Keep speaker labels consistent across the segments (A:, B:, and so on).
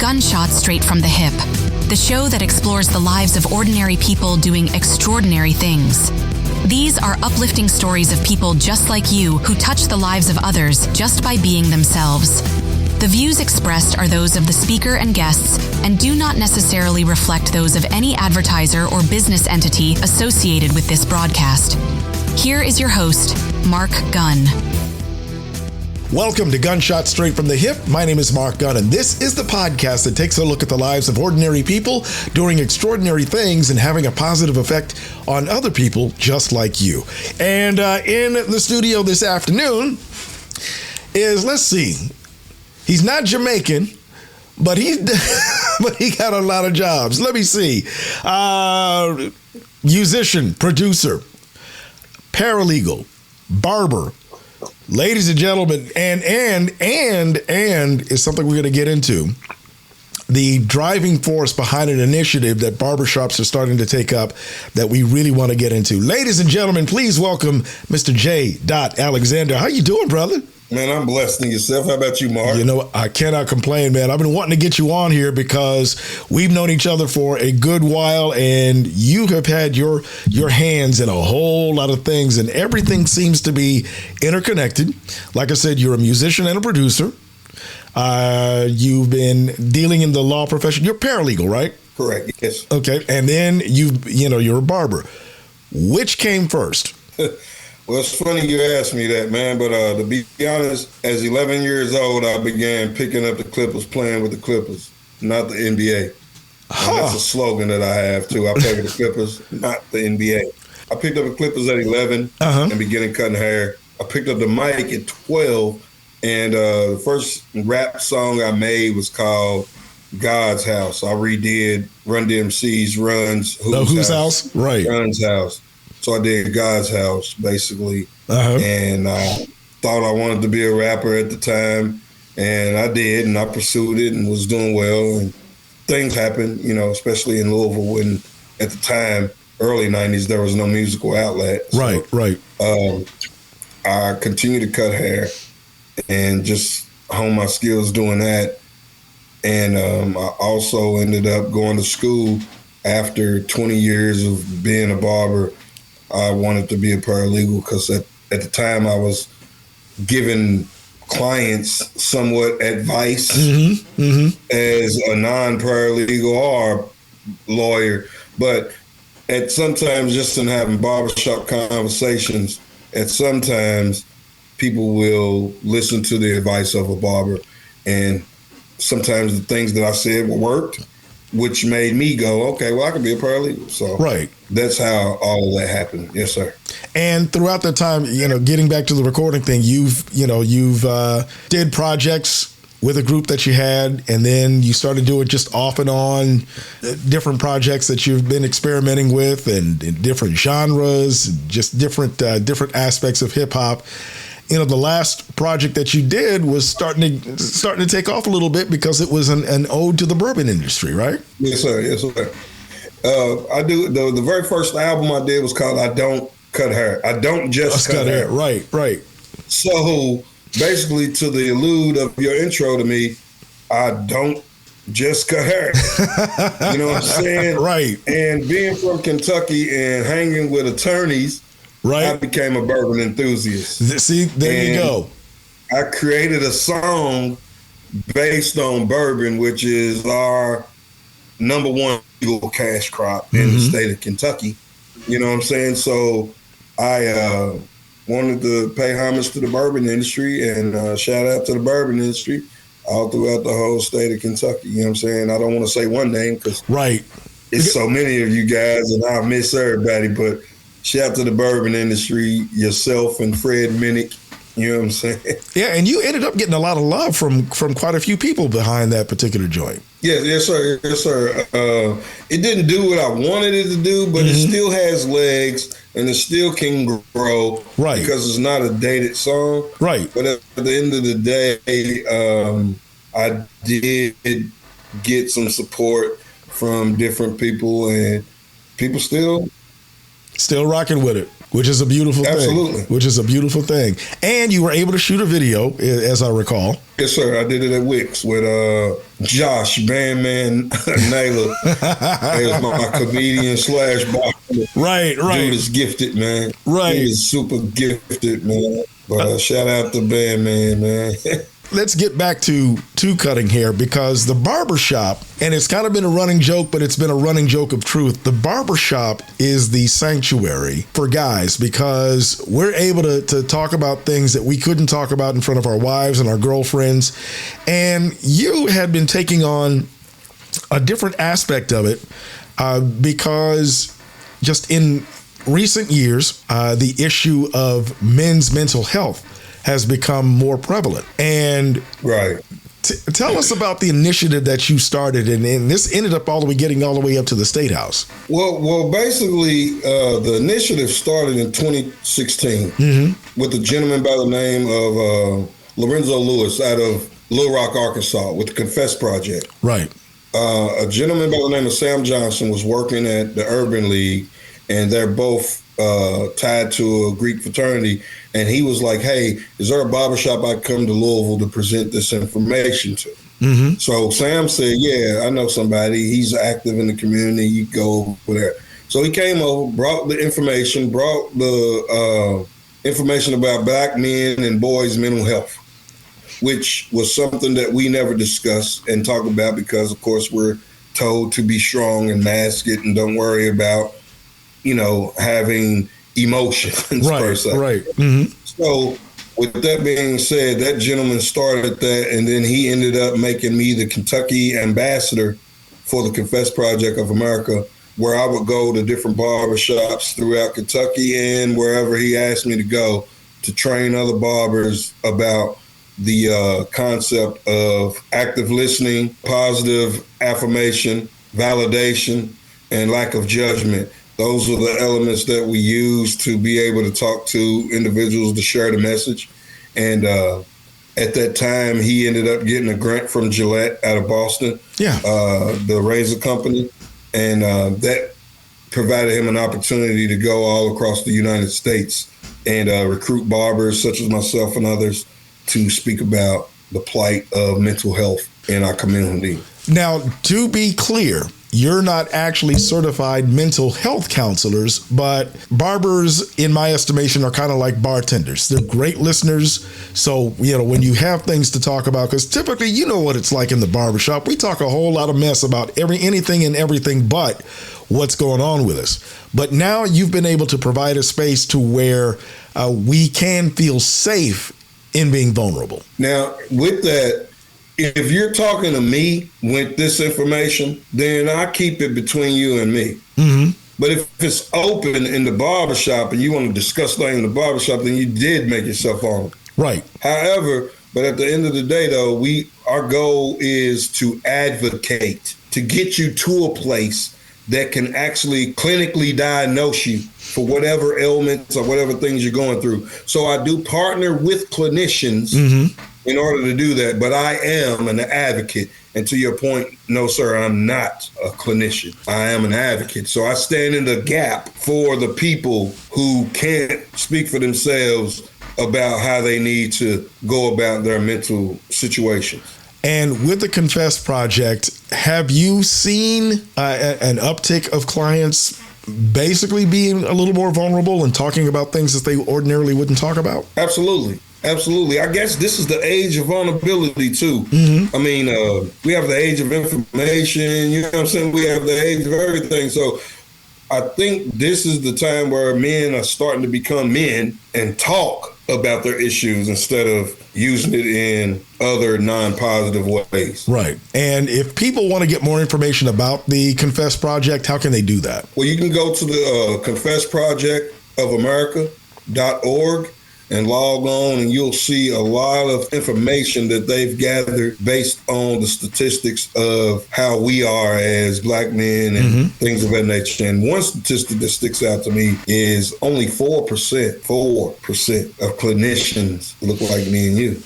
A: Gunshot Straight from the Hip, the show that explores the lives of ordinary people doing extraordinary things. These are uplifting stories of people just like you who touch the lives of others just by being themselves. The views expressed are those of the speaker and guests and do not necessarily reflect those of any advertiser or business entity associated with this broadcast. Here is your host, Mark Gunn.
B: Welcome to Gunshot Straight from the Hip. My name is Mark Gunn, and this is the podcast that takes a look at the lives of ordinary people doing extraordinary things and having a positive effect on other people just like you. And in the studio this afternoon is, let's see, he's not Jamaican, but he got a lot of jobs. Let me see. Musician, producer, paralegal, barber. Ladies and gentlemen, and is something we're going to get into. The driving force behind an initiative that barbershops are starting to take up that we really want to get into. Ladies and gentlemen, please welcome Mr. J. Alexander. How you doing, brother?
C: Man, I'm blessed in yourself. How about you, Mark?
B: You know, I cannot complain, man. I've been wanting to get you on here because we've known each other for a good while, and you have had your hands in a whole lot of things, and everything seems to be interconnected. Like I said, you're a musician and a producer. You've been dealing in the law profession. You're paralegal, right?
C: Correct, yes.
B: Okay, and then you're a barber. Which came first?
C: Well, it's funny you asked me that, man, but to be honest, as 11 years old, I began picking up the Clippers, playing with the Clippers, not the NBA. That's a slogan that I have, too. I play with the Clippers, not the NBA. I picked up the Clippers at 11 and began cutting hair. I picked up the mic at 12, and the first rap song I made was called God's House. I redid Run DMC's Run's
B: Whose House? Right.
C: Run's House. So I did God's House, basically, and I thought I wanted to be a rapper at the time, and I did, and I pursued it and was doing well, and things happened, especially in Louisville when, at the time, early 90s, there was no musical outlet. So,
B: Right.
C: I continued to cut hair and just hone my skills doing that, and I also ended up going to school after 20 years of being a barber. I wanted to be a paralegal because at the time I was giving clients somewhat advice as a non-paralegal or lawyer. But at sometimes just in having barbershop conversations, at sometimes people will listen to the advice of a barber. And sometimes the things that I said worked, which made me go, okay, well, I can be a paralegal. So that's how all of that happened. Yes, sir.
B: And throughout that time, getting back to the recording thing, you've did projects with a group that you had, and then you started doing just off and on different projects that you've been experimenting with and in different genres, just different aspects of hip hop. The last project that you did was starting to take off a little bit because it was an ode to the bourbon industry, right?
C: Yes, sir. Yes, sir. I do. The very first album I did was called "I Don't Cut Hair." I don't just cut hair.
B: Right.
C: So basically, to the allude of your intro to me, I don't just cut hair. You know what I'm saying?
B: Right.
C: And being from Kentucky and hanging with attorneys.
B: Right.
C: I became a bourbon enthusiast.
B: See, there you go.
C: I created a song based on bourbon, which is our number one legal cash crop in the state of Kentucky. You know what I'm saying? So I wanted to pay homage to the bourbon industry and shout out to the bourbon industry all throughout the whole state of Kentucky. You know what I'm saying? I don't want to say one name because it's so many of you guys and I miss everybody, but shout out to the bourbon industry, yourself and Fred Minnick. You know what I'm saying?
B: Yeah, and you ended up getting a lot of love from quite a few people behind that particular joint.
C: Yes, sir. It didn't do what I wanted it to do, but it still has legs and it still can grow. Right. Because it's not a dated song.
B: Right.
C: But at the end of the day, I did get some support from different people, and people still
B: Still rocking with it, which is a beautiful
C: Absolutely.
B: thing. Which is a beautiful thing. And you were able to shoot a video, as I recall.
C: Yes, sir. I did it at Wix with Josh, Bandman Naylor. As my comedian / barber.
B: Right.
C: Dude is gifted, man.
B: Right.
C: He is super gifted, man. But shout out to Bandman, man.
B: Let's get back to cutting hair, because the barbershop, and it's kind of been a running joke, but it's been a running joke of truth. The barbershop is the sanctuary for guys, because we're able to talk about things that we couldn't talk about in front of our wives and our girlfriends. And you had been taking on a different aspect of it because just in recent years, the issue of men's mental health has become more prevalent. And
C: right.
B: Tell us about the initiative that you started, and this ended up getting all the way up to the State House.
C: Well, basically, the initiative started in 2016 with a gentleman by the name of Lorenzo Lewis out of Little Rock, Arkansas, with the Confess Project.
B: Right.
C: A gentleman by the name of Sam Johnson was working at the Urban League, and they're both tied to a Greek fraternity. And he was like, hey, is there a barbershop I come to Louisville to present this information to? Mm-hmm. So Sam said, yeah, I know somebody. He's active in the community. You go over there. So he came over, brought the information about black men and boys' mental health, which was something that we never discussed and talk about because, of course, we're told to be strong and mask it and don't worry about, having emotions per se.
B: Right. Mm-hmm.
C: So with that being said, that gentleman started that, and then he ended up making me the Kentucky ambassador for the Confess Project of America, where I would go to different barbershops throughout Kentucky and wherever he asked me to go to train other barbers about the concept of active listening, positive affirmation, validation, and lack of judgment. Those are the elements that we use to be able to talk to individuals to share the message. And at that time, he ended up getting a grant from Gillette out of Boston, the razor company. And that provided him an opportunity to go all across the United States and recruit barbers such as myself and others to speak about the plight of mental health in our community.
B: Now, to be clear, you're not actually certified mental health counselors, but barbers, in my estimation, are kind of like bartenders. They're great listeners. So, when you have things to talk about, because typically, you know what it's like in the barbershop. We talk a whole lot of mess about anything and everything but what's going on with us. But now you've been able to provide a space to where we can feel safe in being vulnerable.
C: Now, with that, if you're talking to me with this information, then I keep it between you and me. Mm-hmm. But if it's open in the barbershop and you want to discuss things in the barbershop, then you did make yourself vulnerable.
B: Right.
C: However, but at the end of the day, though, our goal is to advocate, to get you to a place that can actually clinically diagnose you for whatever ailments or whatever things you're going through. So I do partner with clinicians in order to do that, but I am an advocate. And to your point, no, sir, I'm not a clinician. I am an advocate. So I stand in the gap for the people who can't speak for themselves about how they need to go about their mental situation.
B: And with the Confess Project, have you seen an uptick of clients basically being a little more vulnerable and talking about things that they ordinarily wouldn't talk about?
C: Absolutely. Absolutely. I guess this is the age of vulnerability, too. Mm-hmm. I mean, we have the age of information, you know what I'm saying? We have the age of everything. So I think this is the time where men are starting to become men and talk about their issues instead of using it in other non-positive ways.
B: Right. And if people want to get more information about the Confess Project, how can they do that?
C: Well, you can go to the confessprojectofamerica.org and log on, and you'll see a lot of information that they've gathered based on the statistics of how we are as black men and things of that nature. And one statistic that sticks out to me is only 4% of clinicians look like me and you.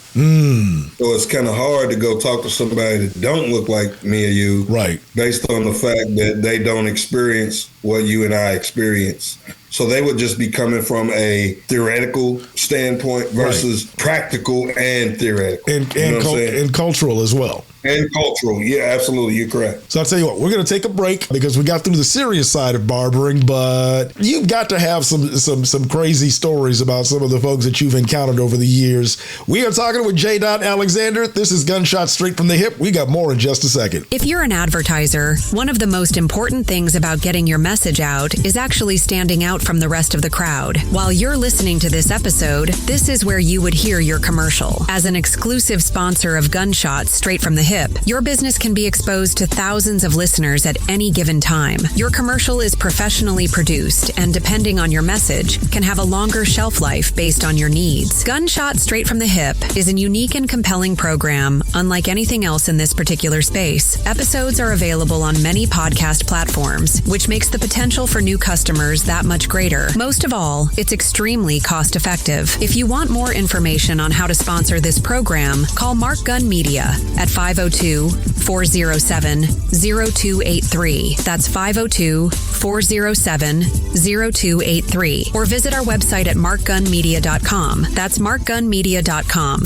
C: So it's kind of hard to go talk to somebody that don't look like me or you,
B: right?
C: Based on the fact that they don't experience what you and I experience. So they would just be coming from a theoretical standpoint versus practical and theoretical.
B: And cultural as well.
C: And cultural. Yeah, absolutely. You're correct.
B: So I'll tell you what, we're going to take a break because we got through the serious side of barbering, but you've got to have some crazy stories about some of the folks that you've encountered over the years. We are talking with J. Alexander. This is Gunshot Straight from the Hip. We got more in just a second.
A: If you're an advertiser, one of the most important things about getting your message out is actually standing out from the rest of the crowd. While you're listening to this episode, this is where you would hear your commercial. As an exclusive sponsor of Gunshot Straight from the Hip, your business can be exposed to thousands of listeners at any given time. Your commercial is professionally produced and, depending on your message, can have a longer shelf life based on your needs. Gunshot Straight from the Hip is a unique and compelling program, unlike anything else in this particular space. Episodes are available on many podcast platforms, which makes the potential for new customers that much greater. Most of all, it's extremely cost-effective. If you want more information on how to sponsor this program, call Mark Gunn Media at 502-407-0283. That's 502-407-0283. Or visit our website at markgunmedia.com. That's markgunmedia.com.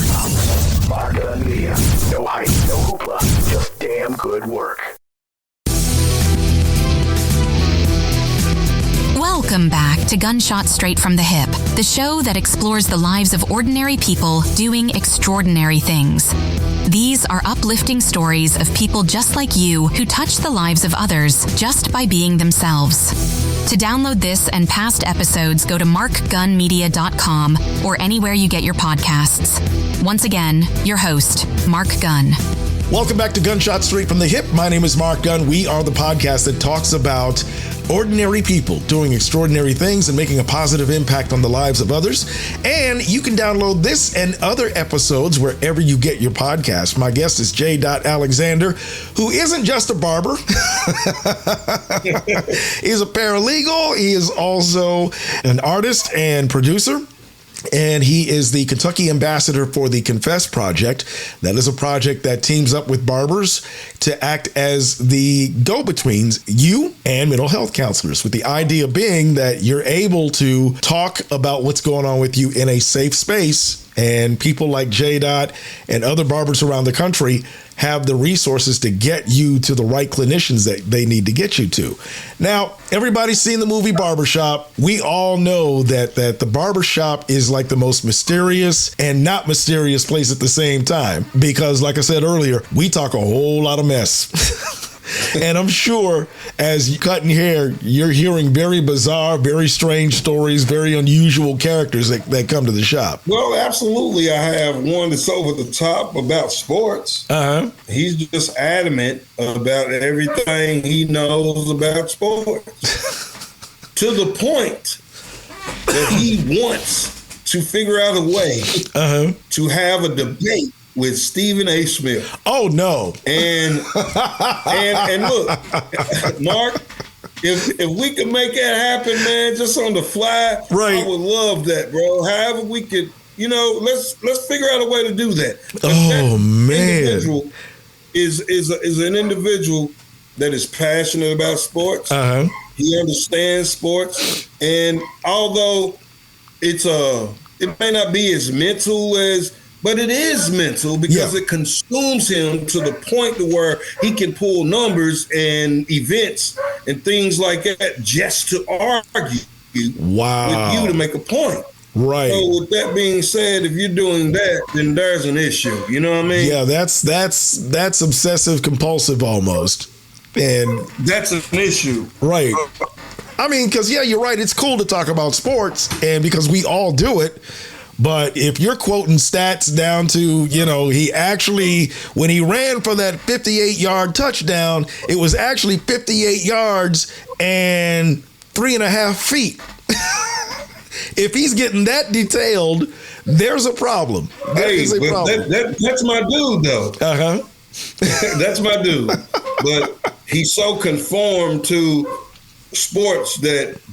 D: Mark Gunn Media. No hype, no hoopla, just damn good work.
A: Welcome back to Gunshot Straight from the Hip, the show that explores the lives of ordinary people doing extraordinary things. These are uplifting stories of people just like you who touch the lives of others just by being themselves. To download this and past episodes, go to markgunmedia.com or anywhere you get your podcasts. Once again, your host, Mark Gunn.
B: Welcome back to Gunshot Straight from the Hip. My name is Mark Gunn. We are the podcast that talks about ordinary people doing extraordinary things and making a positive impact on the lives of others. And you can download this and other episodes wherever you get your podcast. My guest is J. Alexander, who isn't just a barber. He's a paralegal. He is also an artist and producer. And he is the Kentucky ambassador for the Confess Project. That is a project that teams up with barbers to act as the go-betweens, you and mental health counselors, with the idea being that you're able to talk about what's going on with you in a safe space. And people like J. and other barbers around the country have the resources to get you to the right clinicians that they need to get you to. Now, everybody's seen the movie Barbershop. We all know that the barbershop is like the most mysterious and not mysterious place at the same time. Because like I said earlier, we talk a whole lot of mess. And I'm sure as you're cutting hair, you're hearing very bizarre, very strange stories, very unusual characters that come to the shop.
C: Well, absolutely. I have one that's over the top about sports. Uh-huh. He's just adamant about everything he knows about sports. To the point that he wants to figure out a way to have a debate with Stephen A. Smith.
B: Oh no!
C: And look, Mark, if we could make that happen, man, just on the fly,
B: right?
C: I would love that, bro. However, we could, let's figure out a way to do that.
B: Oh man,
C: individual is an individual that is passionate about sports. Uh-huh. He understands sports, and although it may not be as mental as. But it is mental because it consumes him to the point to where he can pull numbers and events and things like that just to argue with you to make a point.
B: Right.
C: So with that being said, if you're doing that, then there's an issue. You know what I mean?
B: Yeah, that's obsessive compulsive almost. And
C: that's an issue.
B: Right. I mean, because, you're right. It's cool to talk about sports and because we all do it. But if you're quoting stats down to, he actually, when he ran for that 58-yard touchdown, it was actually 58 yards and 3.5 feet. If he's getting that detailed, there's a problem.
C: That's my dude, though. Uh-huh. That's my dude. But he's so conformed to sports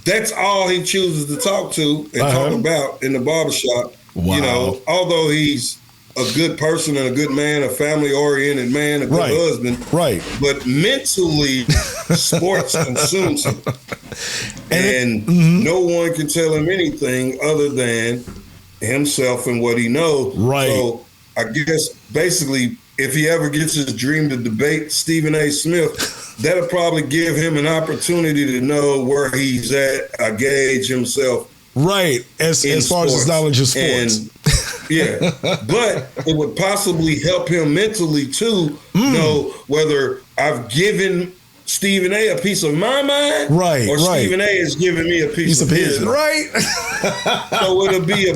C: that's all he chooses to talk to and talk about in the barbershop. Wow. Although he's a good person and a good man, a family-oriented man, a good husband.
B: Right.
C: But mentally, sports consumes him. And no one can tell him anything other than himself and what he knows.
B: Right.
C: So I guess basically, if he ever gets his dream to debate Stephen A. Smith, that'll probably give him an opportunity to know where he's at, gauge himself.
B: Right, as far as his knowledge of sports.
C: And, yeah, but it would possibly help him mentally too know whether I've given Stephen A. piece of my mind,
B: or
C: Stephen A. is giving me a piece of his mind.
B: Right.
C: So it'll be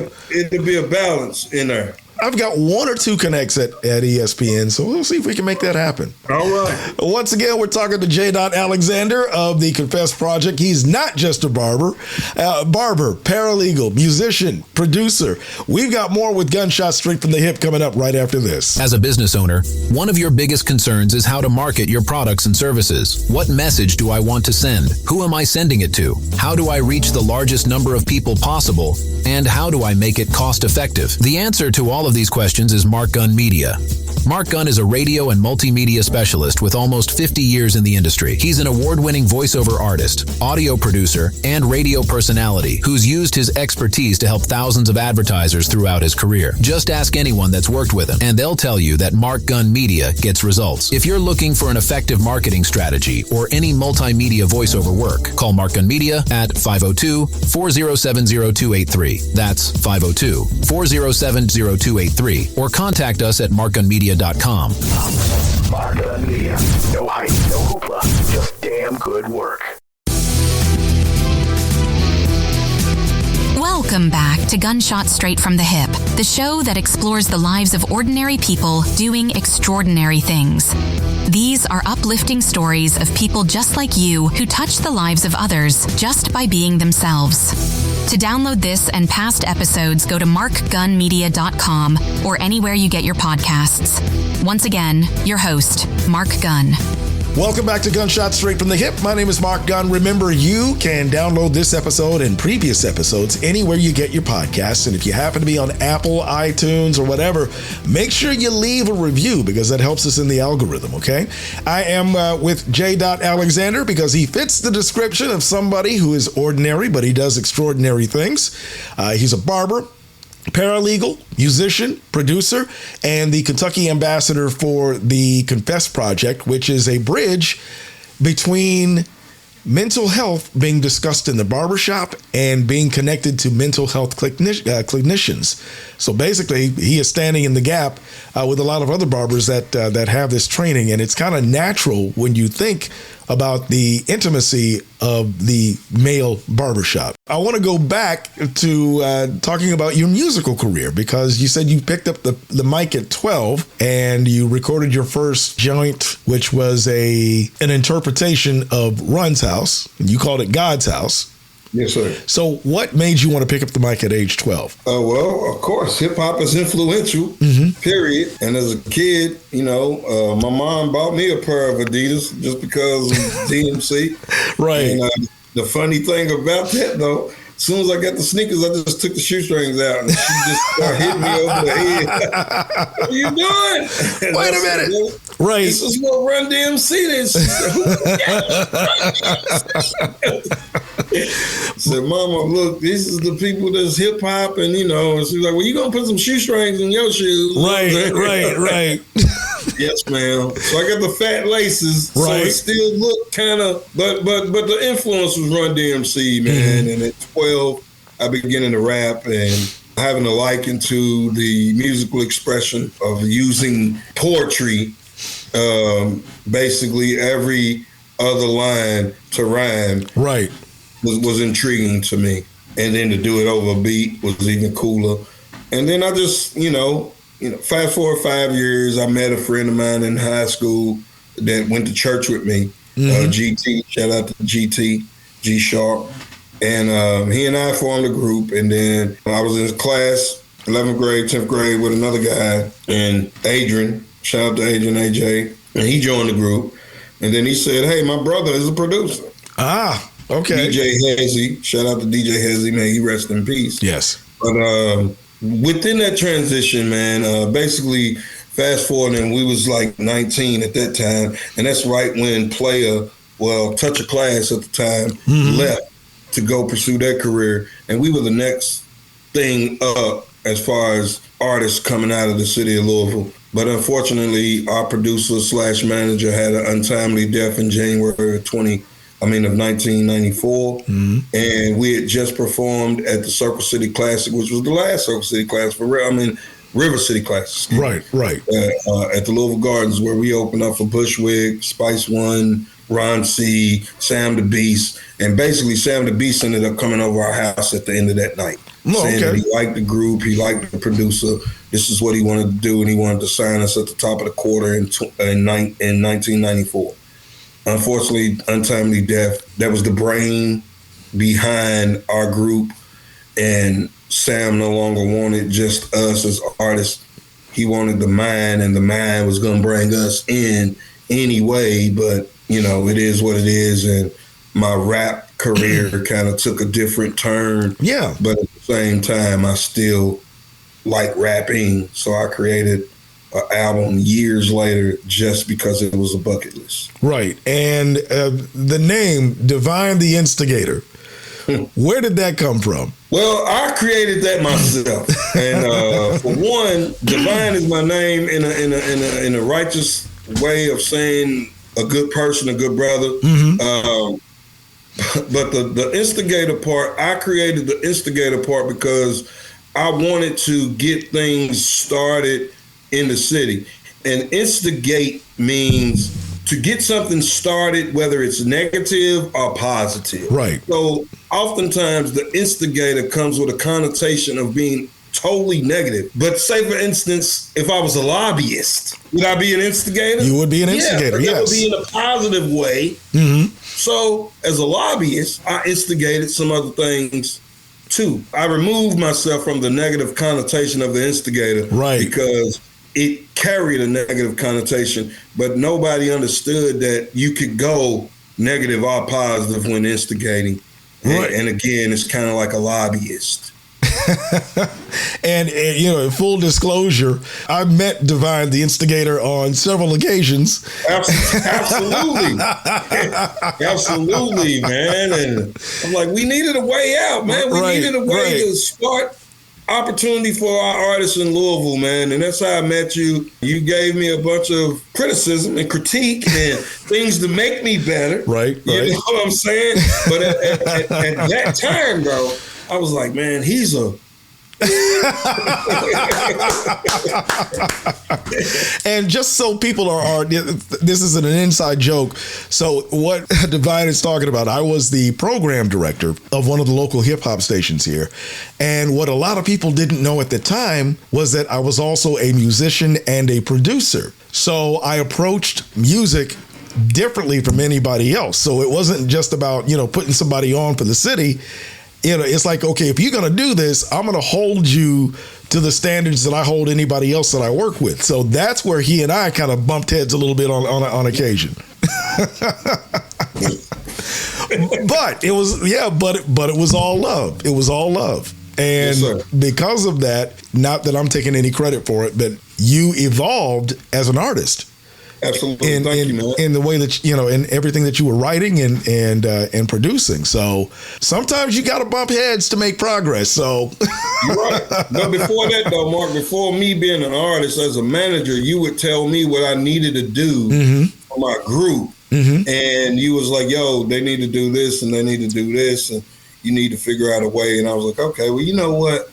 C: a balance in there.
B: I've got one or two connects at ESPN, so we'll see if we can make that happen.
C: All right.
B: Once again, we're talking to J. Alexander of the Confess Project. He's not just a barber, paralegal, musician, producer. We've got more with Gunshots Straight from the Hip coming up right after this.
E: As a business owner, one of your biggest concerns is how to market your products and services. What message do I want to send? Who am I sending it to? How do I reach the largest number of people possible? And how do I make it cost effective? The answer to all of these questions is Mark Gunn Media. Mark Gunn is a radio and multimedia specialist with almost 50 years in the industry. He's an award-winning voiceover artist, audio producer, and radio personality who's used his expertise to help thousands of advertisers throughout his career. Just ask anyone that's worked with him, and they'll tell you that Mark Gunn Media gets results. If you're looking for an effective marketing strategy or any multimedia voiceover work, call Mark Gunn Media at 502-407-0283. That's 502-407-0283. Or contact us at markgunmedia.com.
D: Mark Gunn Media. No hype, no hoopla, just damn good work.
A: Welcome back to Gunshot Straight from the Hip, the show that explores the lives of ordinary people doing extraordinary things. These are uplifting stories of people just like you who touch the lives of others just by being themselves. To download this and past episodes, go to markgunmedia.com or anywhere you get your podcasts. Once again, your host, Mark Gunn.
B: Welcome back to Gunshot Straight from the Hip. My name is Mark Gunn. Remember, you can download this episode and previous episodes anywhere you get your podcasts. And if you happen to be on Apple, iTunes, or whatever, make sure you leave a review because that helps us in the algorithm, okay? I am with J. Alexander because he fits the description of somebody who is ordinary, but he does extraordinary things. He's a barber, paralegal, musician, producer, and the Kentucky ambassador for the Confess Project, which is a bridge between mental health being discussed in the barbershop and being connected to mental health clinicians. So basically, he is standing in the gap with a lot of other barbers that have this training, and it's kind of natural when you think about the intimacy of the male barbershop. I want to go back to talking about your musical career because you said you picked up the mic at 12 and you recorded your first joint, which was an interpretation of Run's House, and you called it God's House.
C: Yes, sir.
B: So what made you want to pick up the mic at age 12?
C: Well, of course, hip hop is influential, period. And as a kid, my mom bought me a pair of Adidas just because of DMC.
B: Right.
C: And the funny thing about that, though, as soon as I got the sneakers, I just took the shoestrings out and she just started hitting me over the head. What are you doing? And
B: Wait a minute. Right.
C: This is what Run DMC is. She said, Mama, look, this is the people that's hip hop. And, she's like, well, you going to put some shoestrings in your shoes.
B: Right.
C: Yes, ma'am. So I got the fat laces.
B: Right.
C: So it still looked kind of, but the influence was Run DMC, man. And at 12, I began to rap and having a liking to the musical expression of using poetry, basically every other line to rhyme.
B: Right.
C: Was intriguing to me. And then to do it over a beat was even cooler. And then I just, fast forward 5 years, I met a friend of mine in high school that went to church with me, GT, shout out to GT, G Sharp. And he and I formed a group. And then I was in class, 11th grade, 10th grade with another guy, and Adrian, shout out to Adrian AJ, and he joined the group. And then he said, hey, my brother is a producer.
B: Okay.
C: DJ Hezzy, shout out to DJ Hezzy, man, he rest in peace.
B: Yes.
C: But within that transition, man, basically fast forward, and we was like 19 at that time, and that's right when Touch of Class at the time left to go pursue their career, and we were the next thing up as far as artists coming out of the city of Louisville. But unfortunately, our producer / manager had an untimely death in January of 1994, and we had just performed at the Circle City Classic, which was the last Circle City Classic River City Classic.
B: Right.
C: At the Louisville Gardens, where we opened up for Bushwick, Spice One, Ron C, Sam the Beast, and basically Sam the Beast ended up coming over our house at the end of that night. Saying that he liked the group, he liked the producer. This is what he wanted to do, and he wanted to sign us at the top of the quarter in 1994. Unfortunately, untimely death. That was the brain behind our group, and Sam no longer wanted just us as artists. He wanted the mind, and the mind was going to bring us in anyway. But it is what it is, and my rap career kind of took a different turn. Yeah. But at the same time, I still like rapping, so I created an album years later just because it was a bucket list.
B: Right. And the name Divine the Instigator, where did that come from?
C: Well, I created that myself, and for one, Divine is my name in a righteous way of saying a good person, a good brother. But the instigator part, I created the instigator part because I wanted to get things started in the city. And instigate means to get something started, whether it's negative or positive.
B: Right.
C: So oftentimes the instigator comes with a connotation of being totally negative. But say, for instance, if I was a lobbyist, would I be an instigator?
B: You would be an instigator, yes.
C: It would be in a positive way. So as a lobbyist, I instigated some other things too. I removed myself from the negative connotation of the instigator, right? Because it carried a negative connotation, but nobody understood that you could go negative or positive when instigating. Right. And again, it's kind of like a lobbyist.
B: And in full disclosure, I met Divine the Instigator on several occasions.
C: Absolutely. Absolutely, man. And I'm like, we needed a way out, man. We needed a way to start opportunity for our artists in Louisville, man. And that's how I met you. You gave me a bunch of criticism and critique and things to make me better. Right. You know what I'm saying? But at that time, bro, I was like, man, he's a...
B: And just so people are, this isn't an inside joke. So what Divine is talking about, I was the program director of one of the local hip hop stations here. And what a lot of people didn't know at the time was that I was also a musician and a producer. So I approached music differently from anybody else. So it wasn't just about, putting somebody on for the city. It's like, okay, if you're going to do this, I'm going to hold you to the standards that I hold anybody else that I work with. So that's where he and I kind of bumped heads a little bit on occasion. But it was, but it was all love. It was all love. And yes, because of that, not that I'm taking any credit for it, but you evolved as an artist.
C: Absolutely. Thank you, man.
B: In the way that, in everything that you were writing and producing. So sometimes you got to bump heads to make progress. So
C: you're right. But before that, though, Mark, before me being an artist, as a manager, you would tell me what I needed to do for my group. And you was like, yo, they need to do this and they need to do this. And you need to figure out a way. And I was like, okay, well, you know what?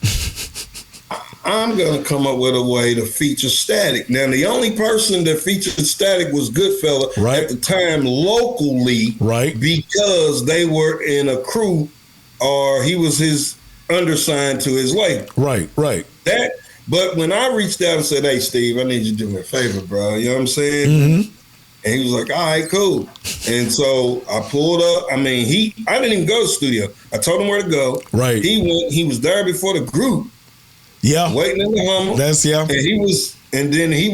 C: I'm going to come up with a way to feature Static. Now, the only person that featured Static was Goodfella at the time locally, because they were in a crew, or he was his undersigned to his label. But when I reached out and said, hey, Steve, I need you to do me a favor, bro. You know what I'm saying? And he was like, all right, cool. And so I pulled up. I mean, I didn't even go to the studio. I told him where to go. He went. He was there before the group. Waiting in the Hummer.
B: And he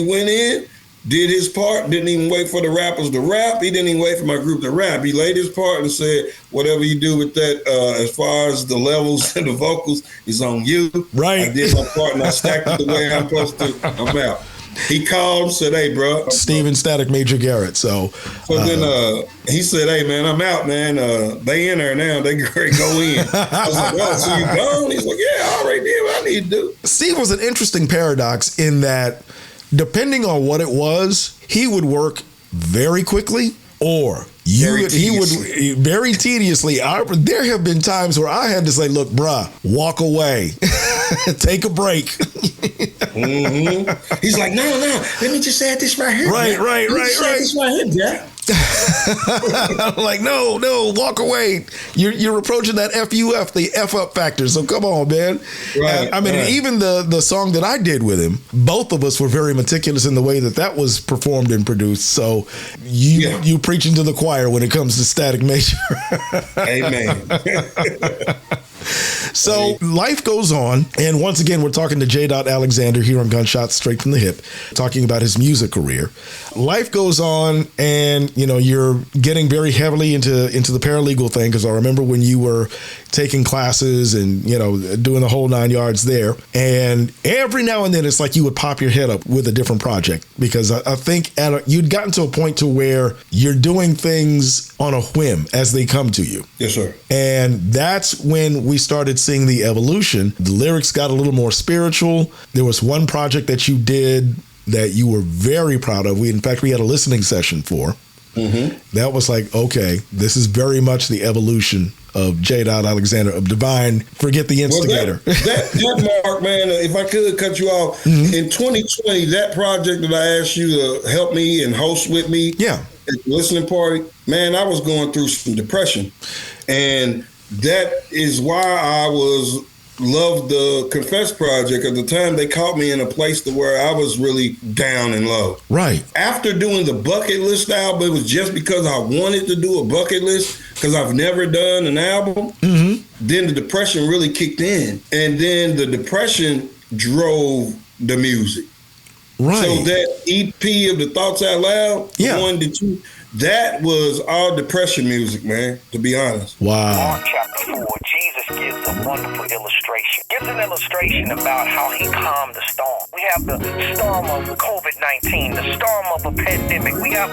C: went in, did his part, didn't even wait for the rappers to rap. He didn't even wait for my group to rap. He laid his part and said, whatever you do with that, as far as the levels and the vocals, is on you.
B: Right.
C: I did my part and I stacked it the way I'm supposed to. I'm out. He called, said, hey, bro.
B: Steven Static Major Garrett. So
C: then he said, hey, man, I'm out, man. They in there now. They ready to go in. I was like, oh, so you gone? He's like, yeah, I already did what I need to do.
B: Steve was an interesting paradox in that depending on what it was, he would work very quickly or he would very tediously. There have been times where I had to say, look, bruh, walk away. Take a break.
C: Mm-hmm. He's like, no, let me just add this right here.
B: Right.
C: This right here, yeah.
B: I'm like, no, walk away. You're approaching that FUF, the F up factor. So come on, man.
C: Right,
B: I mean, even the song that I did with him, both of us were very meticulous in the way that was performed and produced. So you preaching to the choir when it comes to Static Major.
C: Amen.
B: So life goes on, and once again, we're talking to J. Alexander here on Gunshots Straight from the Hip, talking about his music career. Life goes on, and you're getting very heavily into the paralegal thing, because I remember when you were taking classes and doing the whole 9 yards there. And every now and then, it's like you would pop your head up with a different project, because I think you'd gotten to a point to where you're doing things on a whim as they come to you.
C: Yes, sir.
B: And that's when we started seeing the evolution. The lyrics got a little more spiritual. There was one project that you did that you were very proud of. In fact, we had a listening session for. Mm-hmm. That was like, okay, this is very much the evolution of J. Alexander, of Divine. Forget the instigator.
C: Well, that Mark, man, if I could cut you off, in 2020, that project that I asked you to help me and host with me at the listening party, man, I was going through some depression. And that is why I loved the Confess Project. At the time, they caught me in a place to where I was really down and low. Right. After doing the Bucket List album, it was just because I wanted to do a bucket list, because I've never done an album. Mm-hmm. Then the depression really kicked in. And then the depression drove the music. Right. So that EP of the Thoughts Out Loud, the one that was all depression music, man, to be honest.
B: Wow.
F: Mark chapter 4, Jesus gives a wonderful illustration. Gives an illustration about how he calmed the storm. We have the storm of COVID-19, the storm of a pandemic. We have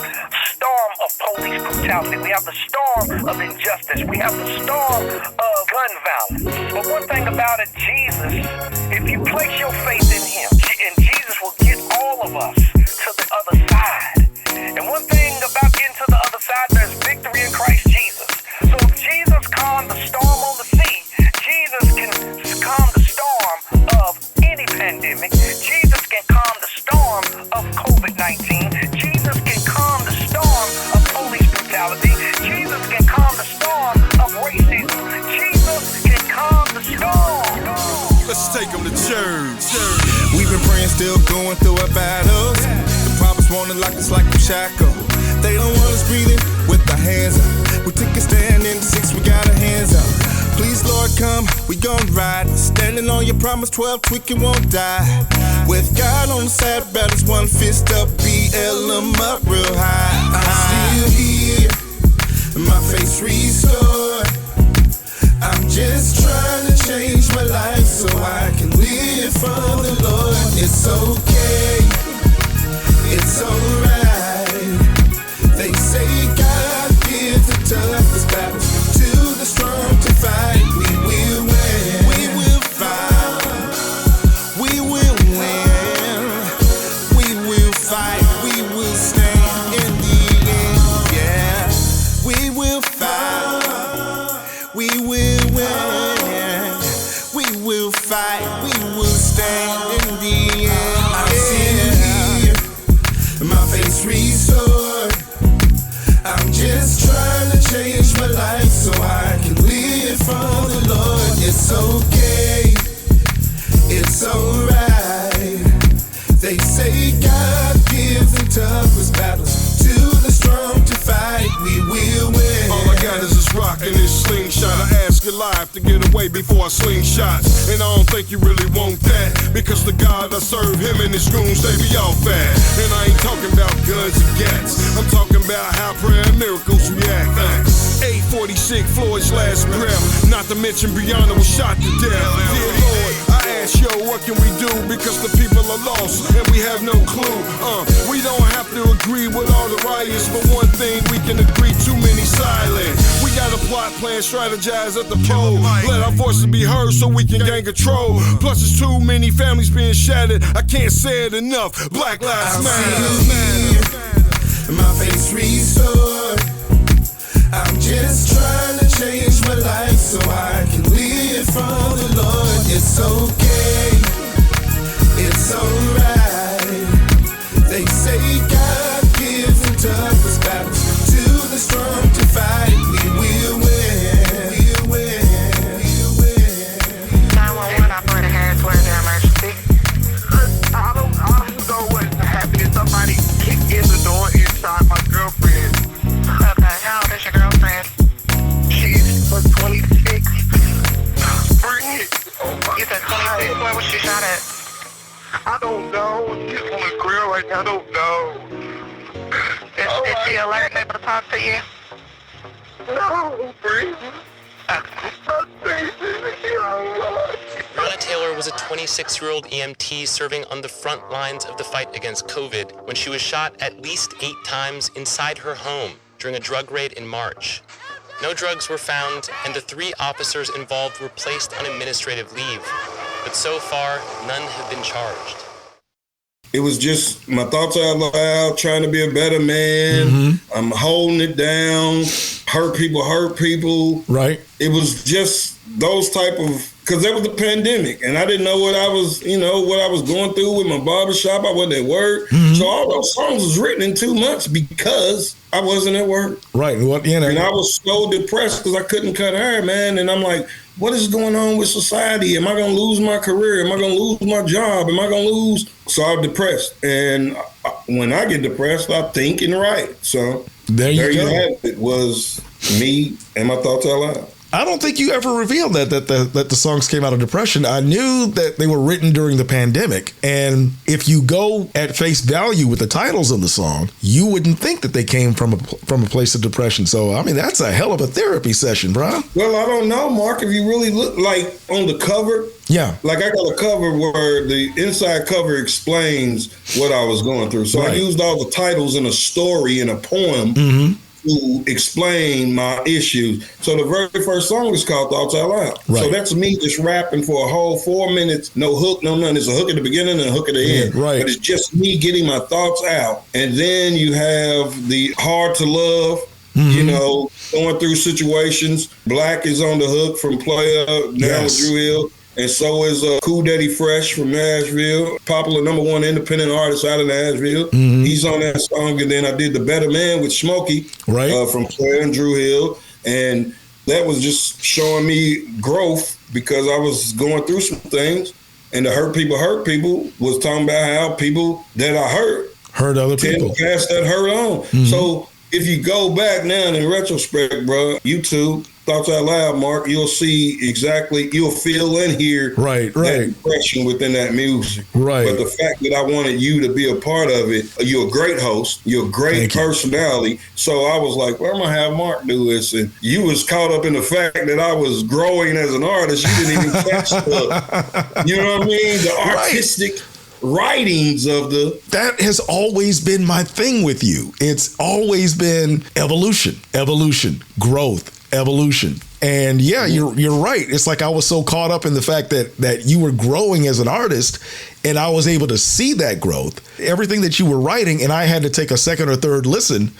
F: storm of police brutality. We have the storm of injustice. We have the storm of gun violence. But one thing about it, Jesus, if you place your faith in him, and Jesus will get all of us to the other side. And one thing about getting to the other side, there's victory in Christ Jesus. So if Jesus calmed the storm on the sea, Jesus can calm the storm of any pandemic. Jesus can calm the storm of COVID-19. Jesus can calm the storm of police brutality. Jesus can calm the storm of racism. Jesus can calm the storm.
G: Let's take them to church. We've been praying, still going through our battles. The prophets want to lock us like a shackle. They don't want us breathing with our hands up. We take a stand in 6, we got our hands up. Please, Lord, come, we gon' ride. Standing on your promise, 12, quick and won't die. With God on the side, balance one fist up, BL them up real high. I'm still here, my face restored. I'm just trying to change my life so I can live for the Lord. It's okay, it's alright. They say God gives the toughest battles to the strong to fight. We will win, we will fight, we will win, we will fight, we will stand in the end. Yeah, we will fight, we will win, we will fight, we will stand in the end. I'm still here, my face restored. I'm just trying to change my life so I can live for the Lord. It's okay, it's alright. They say God gives the toughest battles to the strong to fight. We will win.
H: All I got is this rock and this slingshot. I ask
G: your life to get away before I sling shots. And I don't think you really want that, because the God I serve, him and his goons, they be all fat. And I ain't talking about guns and gats, I'm talking about how prayer and miracles react. 846 Floyd's last breath, not to mention Breonna was shot to death. Dear Lord, I ask, yo, what can we do? Because the people are lost and we have no clue. We don't have to agree with all the riots, but one thing we can agree, too many silent. We got a plot plan, strategize at the pole. Let our voices be heard so we can gain control. Plus there's too many families being shattered, I can't say it enough. Black Lives Matter.
H: My face restored. I'm just trying to change my life so I can live for the Lord. It's okay, it's alright. They say God gives the toughest battles to the strong to fight. We will win, we'll win, we'll win.
F: 911 operator Harrisburg emergency. I don't know what happened. Somebody kicked in the door inside my girlfriend. Okay, how old is your girlfriend? She's 26. You said 26? Where was she shot at? I don't know. She's on the grill right now. I don't know. Is she alert and able to talk to you? No, breathe.
I: Breonna Taylor was a 26-year-old EMT serving on the front lines of the fight against COVID when she was shot at least 8 times inside her home during a drug raid in March. No drugs were found, and the 3 officers involved were placed on administrative leave. But so far, none have been charged.
C: It was just my thoughts out loud, trying to be a better man. Mm-hmm. I'm holding it down. Hurt people.
B: Right.
C: It was just those type of, because there was a pandemic and I didn't know what I was, what I was going through with my barbershop. I wasn't at work. Mm-hmm. So all those songs was written in 2 months because I wasn't at work.
B: Right.
C: And I was so depressed because I couldn't cut hair, man. And I'm like, what is going on with society? Am I going to lose my career? Am I going to lose my job? Am I going to lose? So I'm depressed. And when I get depressed, I think and write. So there you have it. Was me and my thoughts out loud.
B: I don't think you ever revealed that the songs came out of depression. I knew that they were written during the pandemic. And if you go at face value with the titles of the song, you wouldn't think that they came from a place of depression. So, I mean, that's a hell of a therapy session, bro.
C: Well, I don't know, Mark, if you really look like on the cover. Yeah. Like I got a cover where the inside cover explains what I was going through. So I used all the titles in a story in a poem. Mm-hmm. To explain my issues. So the very first song is called Thoughts Out Loud. Right. So that's me just rapping for a whole 4 minutes, no hook, no nothing. It's a hook at the beginning and a hook at the end. Right. But it's just me getting my thoughts out. And then you have the Hard to Love, going through situations. Black is on the hook from Player, now with Drew Hill. And so is Cool Daddy Fresh from Nashville, popular #1 independent artist out of Nashville. Mm-hmm. He's on that song. And then I did The Better Man with Smokey from Claire and Drew Hill. And that was just showing me growth because I was going through some things. And the Hurt People was talking about how people that I hurt
B: other people.
C: Pass that hurt on. Mm-hmm. So if you go back now in retrospect, bro, YouTube, Thoughts Out Loud, Mark, you'll see exactly, you'll feel and hear that impression within that music. Right. But the fact that I wanted you to be a part of it, you're a great host, you're a great personality. So I was like, well, I'm going to have Mark do this. And you was caught up in the fact that I was growing as an artist. You didn't even catch you know what I mean? The artistic writings of
B: that has always been my thing with you. It's always been evolution, growth, evolution. And yeah, you're right. It's like I was so caught up in the fact that you were growing as an artist and I was able to see that growth, everything that you were writing. And I had to take a second or third listen,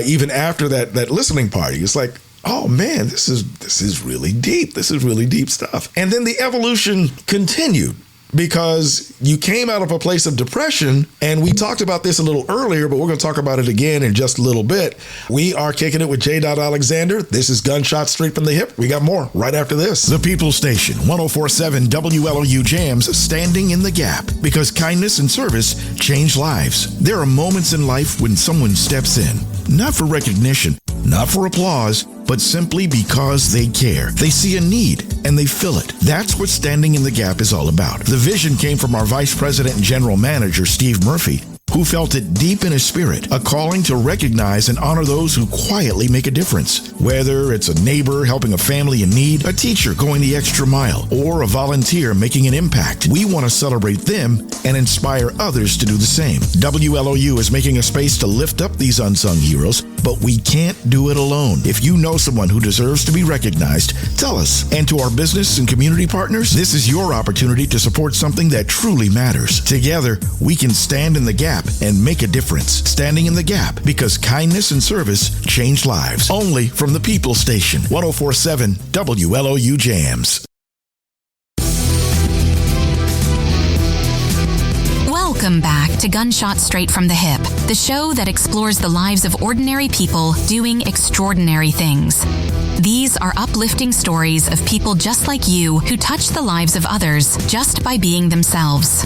B: even after that listening party. It's like, oh man, this is really deep. This is really deep stuff. And then the evolution continued. Because you came out of a place of depression, and we talked about this a little earlier, but we're going to talk about it again in just a little bit. We are kicking it with J. Alexander. This is Gunshot Straight from the Hip. We got more right after this.
J: The People's Station, 104.7 WLOU Jams, standing in the gap because kindness and service change lives. There are moments in life when someone steps in, not for recognition, not for applause, but simply because they care. They see a need and they fill it. That's what Standing in the Gap is all about. The vision came from our Vice President and General Manager, Steve Murphy, who felt it deep in his spirit, a calling to recognize and honor those who quietly make a difference. Whether it's a neighbor helping a family in need, a teacher going the extra mile, or a volunteer making an impact, we want to celebrate them and inspire others to do the same. WLOU is making a space to lift up these unsung heroes, but we can't do it alone. If you know someone who deserves to be recognized, tell us. And to our business and community partners, this is your opportunity to support something that truly matters. Together, we can stand in the gap and make a difference. Standing in the Gap, because kindness and service change lives. Only from the People Station, 104.7 WLOU Jams.
A: Welcome back to Gunshot Straight from the Hip, the show that explores the lives of ordinary people doing extraordinary things. These are uplifting stories of people just like you who touch the lives of others just by being themselves.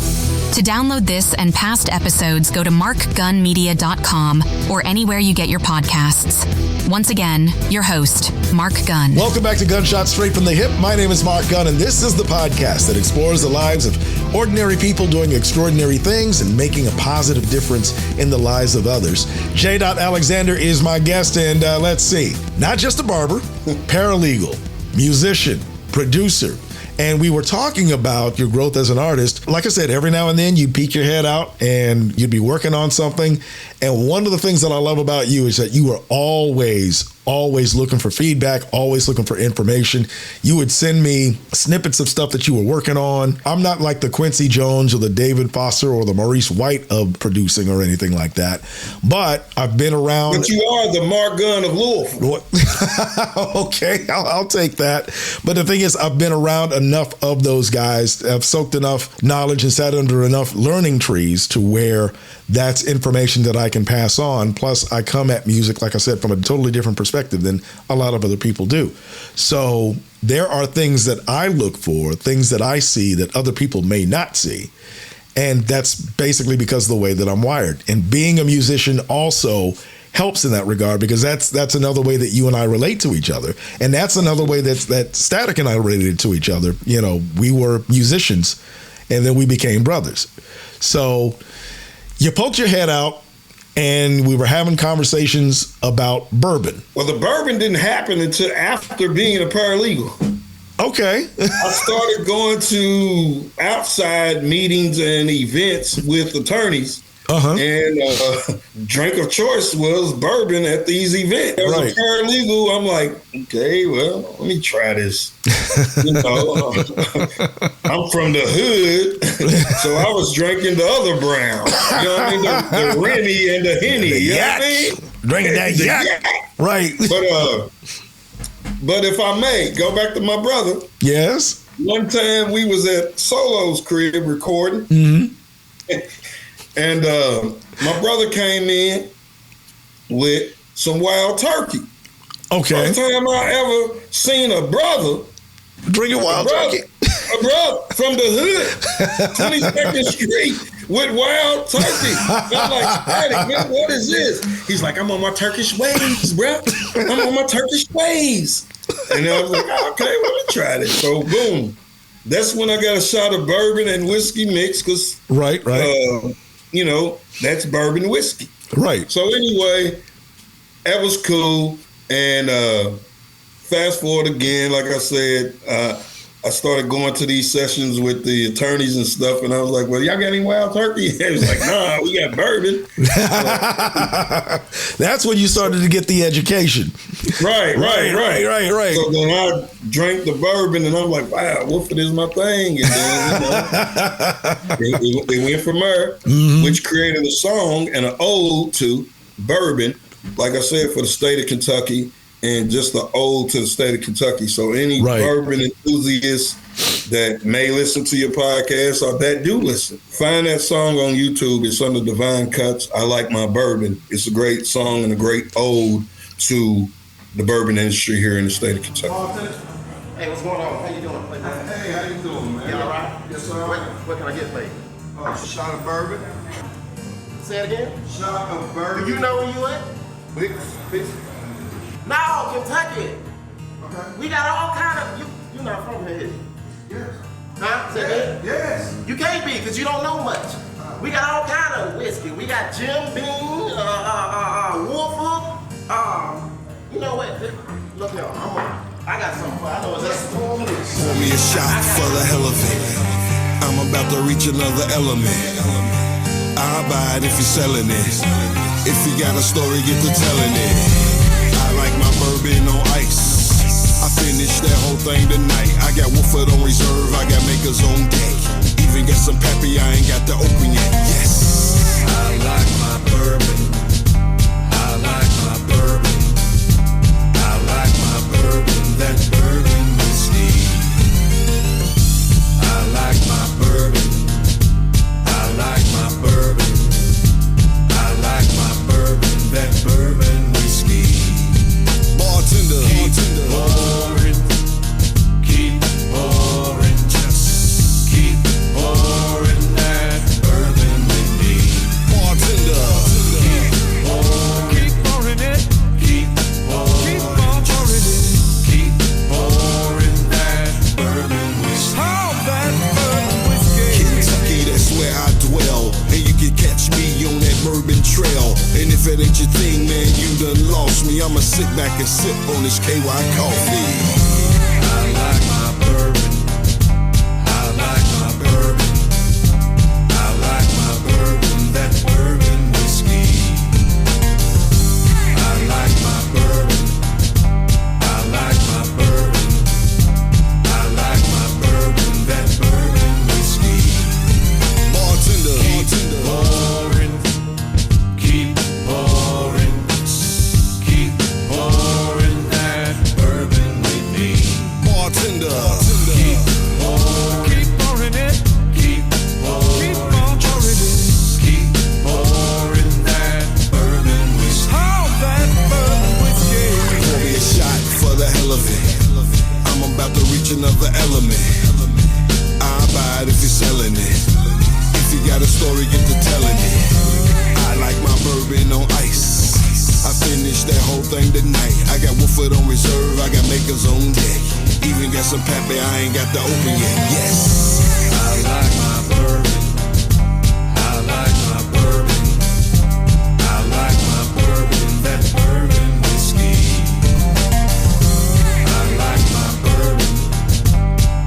A: To download this and past episodes, go to markgunmedia.com or anywhere you get your podcasts. Once again, your host, Mark Gunn.
B: Welcome back to Gunshot Straight from the Hip. My name is Mark Gunn, and this is the podcast that explores the lives of ordinary people doing extraordinary things and making a positive difference in the lives of others. J. Alexander is my guest, and let's see, not just a barber, paralegal, musician, producer. And we were talking about your growth as an artist. Like I said, every now and then you'd peek your head out and you'd be working on something. And one of the things that I love about you is that you are always looking for feedback, always looking for information. You would send me snippets of stuff that you were working on. I'm not like the Quincy Jones or the David Foster or the Maurice White of producing or anything like that. But I've been around.
C: But you are the Mark Gunn of Louisville.
B: Okay, I'll take that. But the thing is, I've been around enough of those guys. I've soaked enough knowledge and sat under enough learning trees to where that's information that I can pass on. Plus, I come at music, like I said, from a totally different perspective than a lot of other people do. So there are things that I look for, things that I see that other people may not see. And that's basically because of the way that I'm wired. And being a musician also helps in that regard, because that's another way that you and I relate to each other. And that's another way that Static and I related to each other. You know, we were musicians and then we became brothers. So you poked your head out and we were having conversations about bourbon.
C: Well, the bourbon didn't happen until after being a paralegal.
B: Okay.
C: I started going to outside meetings and events with attorneys. And drink of choice was bourbon at these events. As a paralegal, I'm like, okay, well, let me try this. You know, I'm from the hood, so I was drinking the other brown. You know what I mean? The Remy and the Henny. You know what I mean?
B: Drinking that yak. Right.
C: But if I may, go back to my brother.
B: Yes.
C: One time we was at Solo's crib recording.
B: Mm-hmm.
C: And my brother came in with some wild turkey.
B: Okay.
C: First time I ever seen a brother
B: drinking wild turkey.
C: A brother from the hood, 22nd Street, with wild turkey. I'm like, Static, man, what is this? He's like, I'm on my Turkish waves, bro. I'm on my Turkish waves. And I was like, okay, well, let me try this. So, boom. That's when I got a shot of bourbon and whiskey mix, because
B: right.
C: You know, that's bourbon whiskey.
B: Right.
C: So anyway, that was cool. And fast forward again, like I said, I started going to these sessions with the attorneys and stuff, and I was like, well, y'all got any wild turkey? They was like, nah, we got bourbon.
B: That's when you started to get the education.
C: Right.
B: So
C: then I drank the bourbon, and I'm like, wow, Wolford is my thing. And then, you know, it went from there, which created a song and an ode to bourbon, like I said, for the state of Kentucky. And just the ode to the state of Kentucky. So any bourbon enthusiasts that may listen to your podcast or that do listen, find that song on YouTube. It's under Divine Cuts. I Like My Bourbon. It's a great song and a great ode to the bourbon industry here in the state of Kentucky.
K: Hey, what's going on? How you doing?
C: Hey, how you doing, man?
K: You all right?
C: Yes, sir.
K: What can I get for you?
C: Shot of bourbon.
K: Say it again?
C: Shot of bourbon.
K: Do you know where you at? No, Kentucky. Okay. We got all kind of. You're not from here. Yes. Huh? Say yes. You can't be because you don't know much. We got all kind of whiskey. We got Jim Beam, Wolfhook. You know what? Look here, I got something. I know it's for me.
G: Pour me a shot for the hell of it. I'm about to reach another element. I'll buy it if you're selling it. If you got a story, get to telling it. I like my bourbon on ice. I finished that whole thing tonight. I got Woodford on reserve. I got Makers on deck. Even got some Pappy I ain't got to open yet. Yes. I like my bourbon. I like my bourbon. I like my bourbon. That bourbon whiskey. I like my bourbon. I like my bourbon. I like my bourbon. That bourbon whiskey. Bartender. Keep pouring. Keep pouring. Just keep pouring that bourbon with me. Bartender. Keep pouring. Keep pouring it. Keep pouring. Keep pouring it. Keep pouring that bourbon whiskey. Oh, that bourbon whiskey. Kentucky, that's where I dwell. And you can catch me on that bourbon trail. And if it ain't your thing, man, you done lost me. I'ma sit back and sip on this KY coffee. I like my bourbon. I like my bourbon. I like my bourbon. That bourbon whiskey. I like my bourbon. I like my bourbon. I like my bourbon. That bourbon whiskey. Bartender. Keep pouring. Keep pouring. Keep pouring that bourbon with me. Bartender. Keep pouring. Keep pouring it. Keep pouring. Keep pouring it. Keep pouring that bourbon whiskey. Oh, that bourbon whiskey. Pour me a shot for the hell of it. I'm about to reach another element. I'll buy it if you're selling it. If you got a story, get to telling it. I like my bourbon on ice. I finished that whole thing tonight. I got Woodford on reserve. I got Makers on deck. Even got some Pappy I ain't got to open yet. Yes. I like my bourbon. I like my bourbon. I like my bourbon. That bourbon whiskey. I like my bourbon.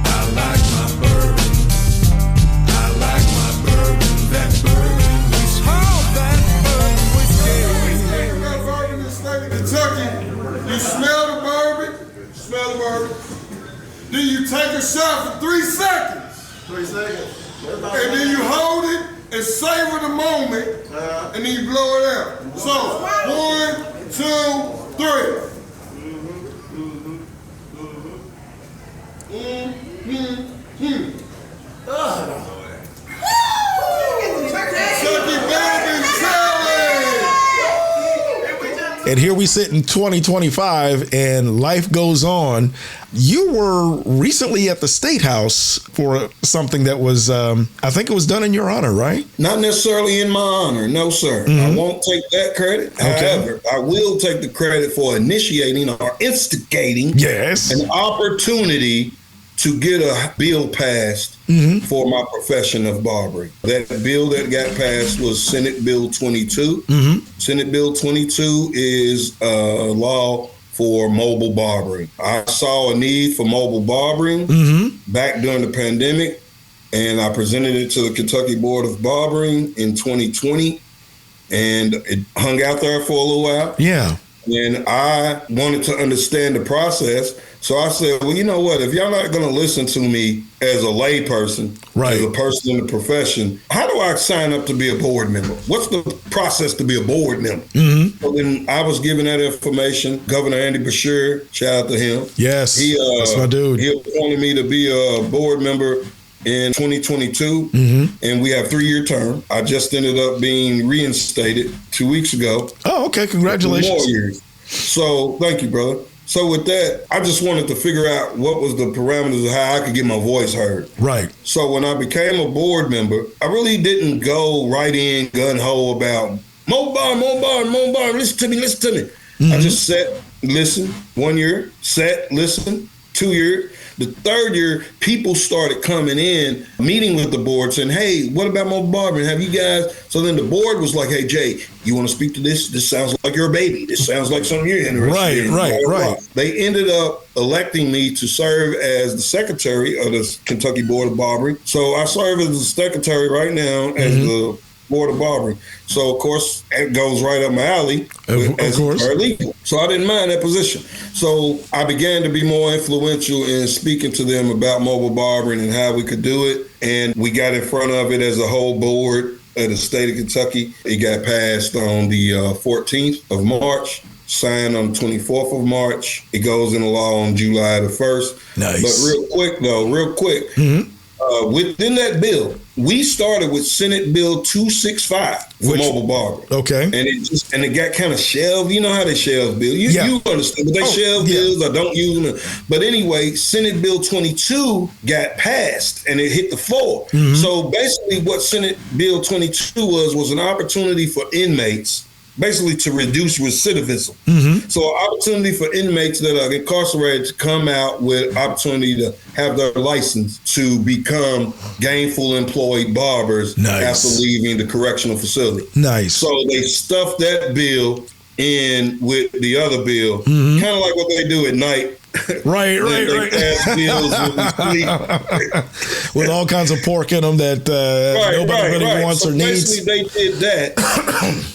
G: I like my bourbon. I like my bourbon. That bourbon whiskey. Oh, that bourbon whiskey.
H: Bourbon in the state of Kentucky. You smell the bourbon. Smell the bourbon. Then you take a shot for 3 seconds.
K: 3 seconds.
H: And then you hold it and savor the moment. And then you blow it out. So, 1, 2, 3. Kentucky Bourbon Challenge.
B: And here we sit in 2025 and life goes on. You were recently at the State House for something that was, I think it was done in your honor, right?
C: Not necessarily in my honor, no, sir. I won't take that credit.
B: Okay.
C: However, I will take the credit for initiating or instigating an opportunity to get a bill passed for my profession of barbering. That bill that got passed was Senate Bill 22. Senate Bill 22 is a law for mobile barbering. I saw a need for mobile barbering back during the pandemic, and I presented it to the Kentucky Board of Barbering in 2020, and it hung out there for a little while.
B: Yeah.
C: And I wanted to understand the process. So I said, well, you know what? If y'all not going to listen to me as a lay person, as a person in the profession, how do I sign up to be a board member? What's the process to be a board member? So then I was given that information. Governor Andy Beshear, shout out to him.
B: Yes, that's my dude.
C: He appointed me to be a board member in 2022, and we have 3-year term. I just ended up being reinstated 2 weeks ago.
B: Oh, okay. Congratulations.
C: 4 more years. So thank you, brother. So with that, I just wanted to figure out what was the parameters of how I could get my voice heard.
B: Right.
C: So when I became a board member, I really didn't go right in gun-ho about mobile, listen to me. I just sat listen. 1 year, set, listen. 2 year. The third year, people started coming in, meeting with the board, saying, hey, what about mobile barbering? Have you guys? So then the board was like, hey, Jay, you want to speak to this? This sounds like your baby. This sounds like something you're interested in.
B: Right.
C: They ended up electing me to serve as the secretary of the Kentucky Board of Barbering. So I serve as the secretary right now as the Board of Barbering. So, of course, it goes right up my alley as paralegal. So I didn't mind that position. So I began to be more influential in speaking to them about mobile barbering and how we could do it. And we got in front of it as a whole board of the state of Kentucky. It got passed on the 14th of March, signed on the 24th of March. It goes into law on July the 1st.
B: Nice.
C: But real quick, within that bill, we started with Senate Bill 265 for mobile barbering.
B: Okay.
C: And it got kind of shelved. You know how they shelve bills. You understand, but they shelve bills or don't use them. But anyway, Senate Bill 22 got passed and it hit the floor. So basically what Senate Bill 22 was an opportunity for inmates basically to reduce recidivism. So an opportunity for inmates that are incarcerated to come out with opportunity to have their license to become gainful employed barbers after leaving the correctional facility.
B: Nice.
C: So they stuffed that bill in with the other bill, kind of like what they do at night.
B: Right.
C: Pass bills
B: with all kinds of pork in them that nobody really wants or needs.
C: Basically, they did that,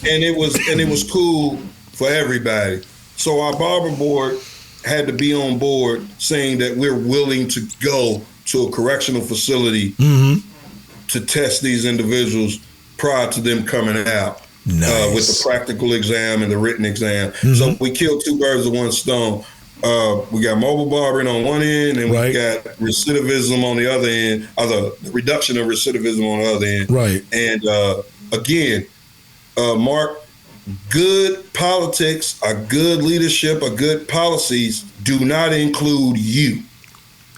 C: and it was cool for everybody. So our barber board had to be on board, saying that we're willing to go to a correctional facility to test these individuals prior to them coming out.
B: Nice.
C: With the practical exam and the written exam. So we killed two birds with one stone. We got mobile barbering on one end, and we got recidivism on the other end, the reduction of recidivism on the other end.
B: Right.
C: And again, Mark, good politics, a good leadership, a good policies do not include you.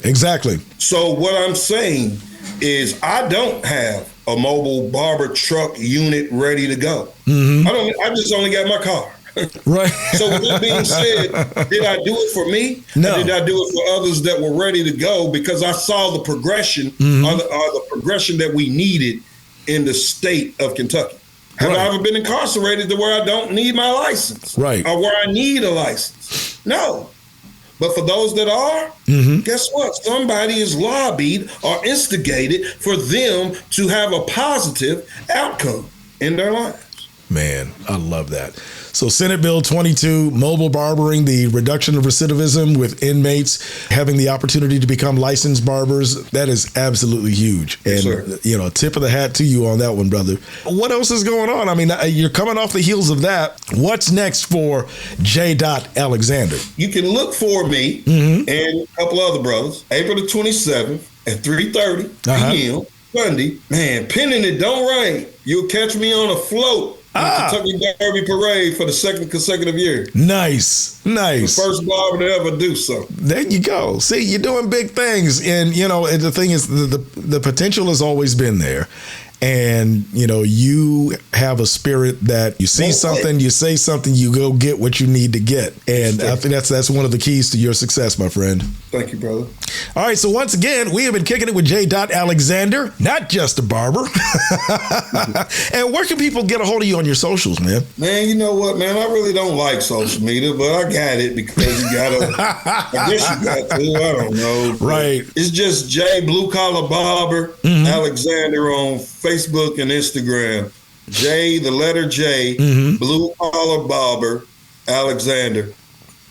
B: Exactly.
C: So what I'm saying is I don't have a mobile barber truck unit ready to go. I just only got my car.
B: Right.
C: So with that being said, did I do it for me?
B: No.
C: Or did I do it for others that were ready to go? Because I saw the progression or the progression that we needed in the state of Kentucky. Have I ever been incarcerated to where I don't need my license?
B: Right.
C: Or where I need a license? No. But for those that are, guess what? Somebody is lobbied or instigated for them to have a positive outcome in their lives.
B: Man, I love that. So Senate Bill 22, mobile barbering, the reduction of recidivism with inmates having the opportunity to become licensed barbers, that is absolutely huge. And, tip of the hat to you on that one, brother. What else is going on? I mean, you're coming off the heels of that. What's next for J. Alexander?
C: You can look for me and a couple other brothers, April the 27th at 3:30 p.m. Sunday. Man, penning it don't rain. You'll catch me on a float. Kentucky Derby Parade for the second consecutive year.
B: Nice.
C: The first barber to ever do so.
B: There you go. See, you're doing big things. And, the thing is, the potential has always been there. And, you have a spirit that you see something, you say something, you go get what you need to get. And I think that's one of the keys to your success, my friend.
C: Thank you, brother.
B: All right. So once again, we have been kicking it with J. Alexander, not just a barber. And where can people get a hold of you on your socials, man?
C: Man, you know what, man? I really don't like social media, but I got it because you got to, I guess you got to, I don't know.
B: Right.
C: It's just J. Blue Collar Barber Alexander on Facebook and Instagram. J, the letter J, Blue Collar Barber Alexander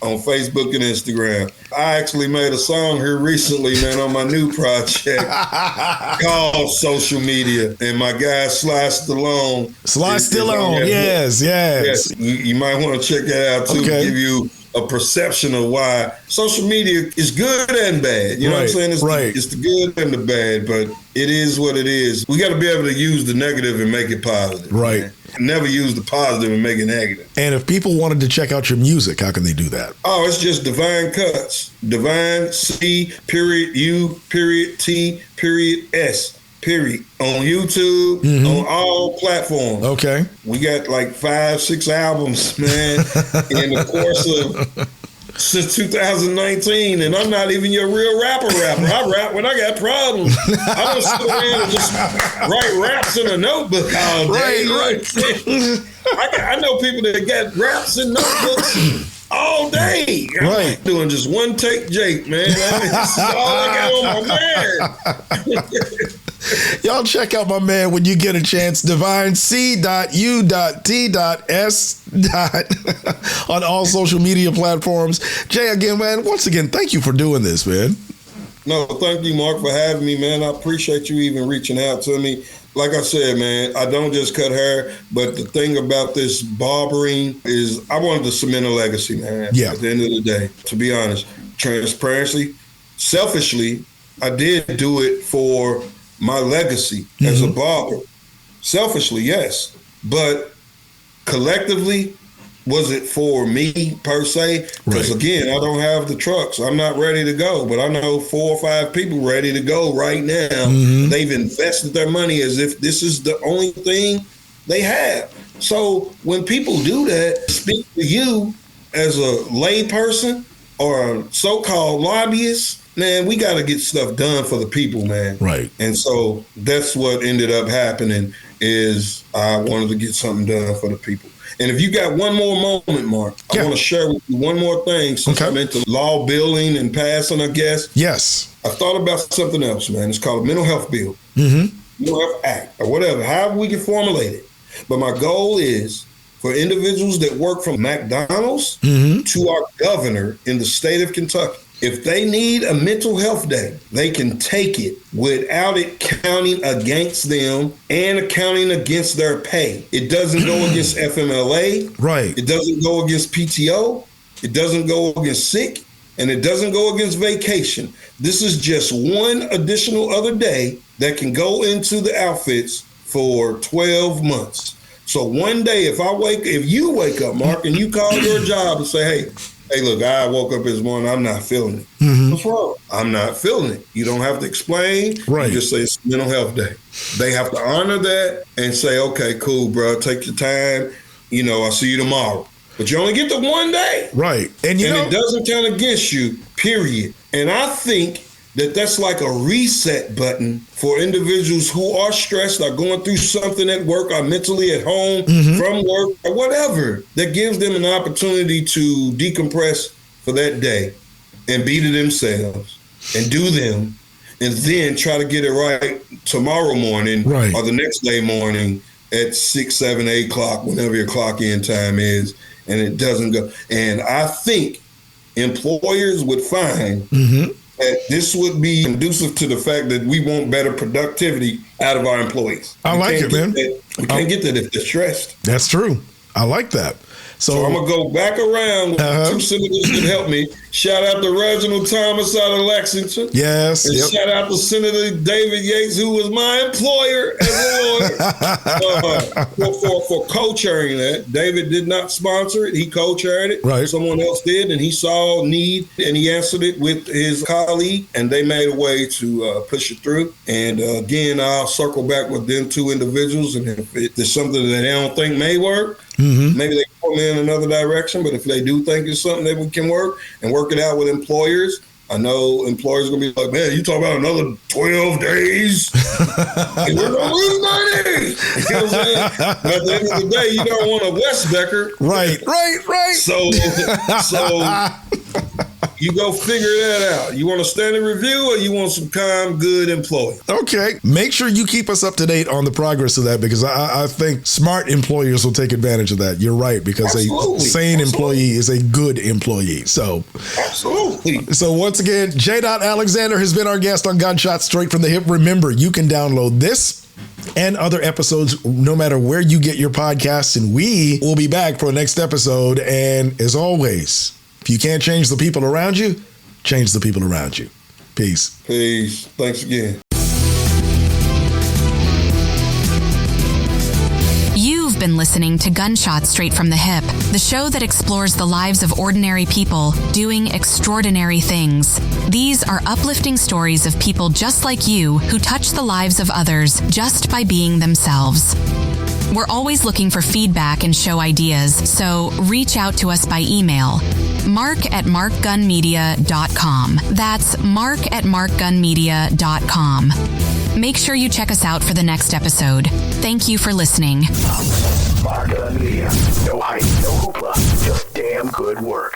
C: on Facebook and Instagram. I actually made a song here recently, man, on my new project called Social Media. And my guy Sly Stallone. Yes. You might want to check that out too, to give you a perception of why social media is good and bad. You know what I'm saying? It's the good and the bad, but it is what it is. We got to be able to use the negative and make it positive.
B: Right.
C: Man. Never use the positive and make it negative.
B: And if people wanted to check out your music, how can they do that?
C: Oh, it's just Divine Cuts. Divine C.U.T.S. On YouTube, on all platforms. Okay. We got like 5-6 albums, man, in the course of since 2019, and I'm not even your real rapper. I rap when I got problems. I don't sit around and just write raps in a notebook all day. Right. I know people that got raps in notebooks all day. I'm doing just one take Jake, man. This is all I got on my man.
B: Y'all check out my man when you get a chance, DivineC.U.T.S. on all social media platforms. Jay, again, man, once again, thank you for doing this, man.
C: No, thank you, Mark, for having me, man. I appreciate you even reaching out to me. Like I said, man, I don't just cut hair, but the thing about this barbering is I wanted to cement a legacy, man. Yeah. At the end of the day, to be honest, transparency, selfishly, I did do it for my legacy as a barber. Selfishly, yes. But collectively, was it for me per se? Because again, I don't have the trucks. I'm not ready to go, but I know 4 or 5 people ready to go right now. They've invested their money as if this is the only thing they have. So when people do that, speak to you as a lay person or a so-called lobbyist, man, we got to get stuff done for the people, man. Right. And so that's what ended up happening is I wanted to get something done for the people. And if you got one more moment, Mark, I want to share with you one more thing since I'm into law building and passing, I guess. Yes. I thought about something else, man. It's called a mental health bill. Mental Health Act or whatever, however we can formulate it. But my goal is for individuals that work from McDonald's to our governor in the state of Kentucky. If they need a mental health day, they can take it without it counting against them and accounting against their pay. It doesn't go against FMLA. Right. It doesn't go against PTO. It doesn't go against sick. And it doesn't go against vacation. This is just one additional other day that can go into the outfits for 12 months. So one day, if you wake up, Mark, and you call your job and say, hey, look, I woke up this morning, I'm not feeling it. What's wrong? I'm not feeling it. You don't have to explain. Right. You just say it's mental health day. They have to honor that and say, okay, cool, bro, take your time. I'll see you tomorrow. But you only get the one day. Right. And it doesn't count against you, period. And I think that that's like a reset button for individuals who are stressed, are going through something at work, are mentally at home from work, or whatever, that gives them an opportunity to decompress for that day and be to themselves and do them, and then try to get it right tomorrow morning or the next day morning at 6, 7, 8 o'clock, whenever your clock in time is, and it doesn't go. And I think employers would find that this would be conducive to the fact that we want better productivity out of our employees. I like it, man. We can't get that if they're stressed. That's true. I like that. So I'm going to go back around with 2 senators that help me. Shout out to Reginald Thomas out of Lexington. Yes. And shout out to Senator David Yates, who was my employer as a lawyer, for co-chairing that. David did not sponsor it. He co-chaired it. Right. Someone else did, and he saw need, and he answered it with his colleague, and they made a way to push it through. And again, I'll circle back with them 2 individuals, and if there's something that they don't think may work, maybe they pull me in another direction, but if they do think it's something that we can work and work it out with employers, I know employers are going to be like, man, you talk about another 12 days and we're going to lose money. You know what I'm saying? But at the end of the day, you don't want a Westbecker. Right. So you go figure that out. You want a standard review or you want some calm, good employee? Okay. Make sure you keep us up to date on the progress of that, because I think smart employers will take advantage of that. You're right, because a sane employee is a good employee. So, So once again, J. Alexander has been our guest on Gunshot Straight from the Hip. Remember, you can download this and other episodes no matter where you get your podcasts, and we will be back for the next episode. And as always, if you can't change the people around you, change the people around you. Peace. Peace. Thanks again.
A: You've been listening to Gunshot Straight from the Hip, the show that explores the lives of ordinary people doing extraordinary things. These are uplifting stories of people just like you who touch the lives of others just by being themselves. We're always looking for feedback and show ideas, so reach out to us by email. mark@markgunmedia.com. That's mark@markgunmedia.com. Make sure you check us out for the next episode. Thank you for listening.
D: Mark Gun Media. No hype, no hoopla, just damn good work.